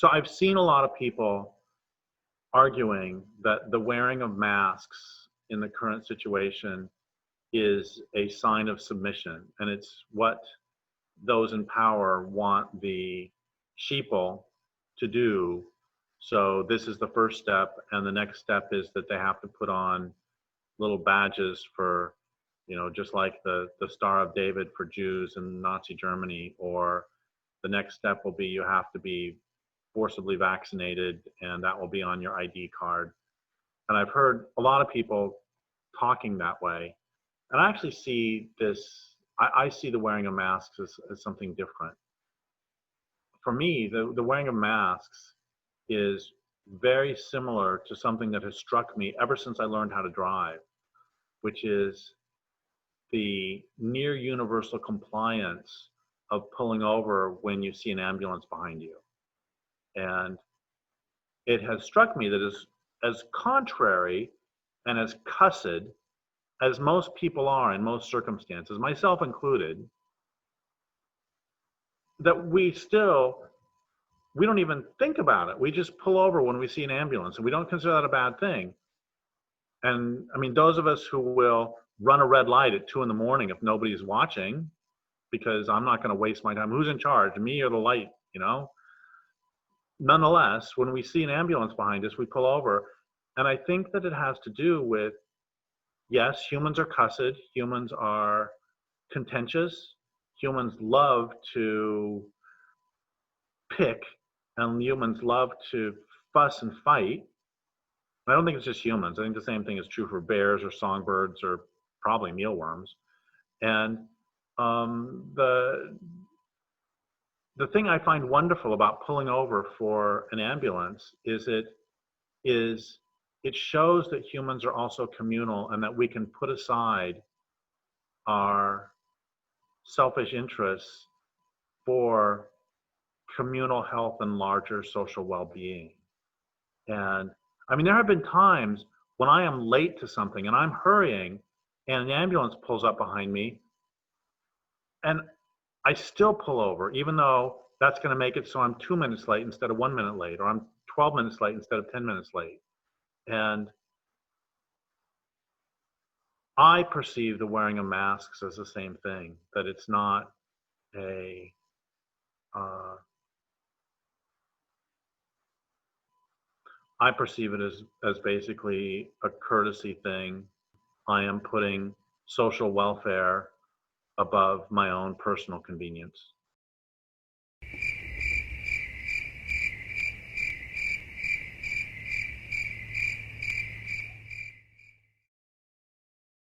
So I've seen a lot of people arguing that the wearing of masks in the current situation is a sign of submission, and it's what those in power want the sheeple to do. So this is the first step, and the next step is that they have to put on little badges for, just like the Star of David for Jews in Nazi Germany, or the next step will be you have to be forcibly vaccinated, and that will be on your ID card. And I've heard a lot of people talking that way. And I actually see this, I see the wearing of masks as something different. For me, the wearing of masks is very similar to something that has struck me ever since I learned how to drive, which is the near universal compliance of pulling over when you see an ambulance behind you. And it has struck me that as contrary and as cussed as most people are in most circumstances, myself included, that we don't even think about it. We just pull over when we see an ambulance, and we don't consider that a bad thing. And I mean, those of us who will run a red light at 2 a.m. if nobody's watching, because I'm not going to waste my time. Who's in charge, me or the light, Nonetheless, when we see an ambulance behind us, we pull over. And I think that it has to do with, yes, humans are cussed, humans are contentious, humans love to pick, and humans love to fuss and fight. I don't think it's just humans. I think the same thing is true for bears or songbirds or probably mealworms. And the thing I find wonderful about pulling over for an ambulance is it shows that humans are also communal, and that we can put aside our selfish interests for communal health and larger social well-being. And I mean, there have been times when I am late to something and I'm hurrying and an ambulance pulls up behind me, and I still pull over, even though that's going to make it so I'm 2 minutes late instead of 1 minute late, or I'm 12 minutes late instead of 10 minutes late. And I perceive the wearing of masks as the same thing, that it's not I perceive it as basically a courtesy thing. I am putting social welfare above my own personal convenience.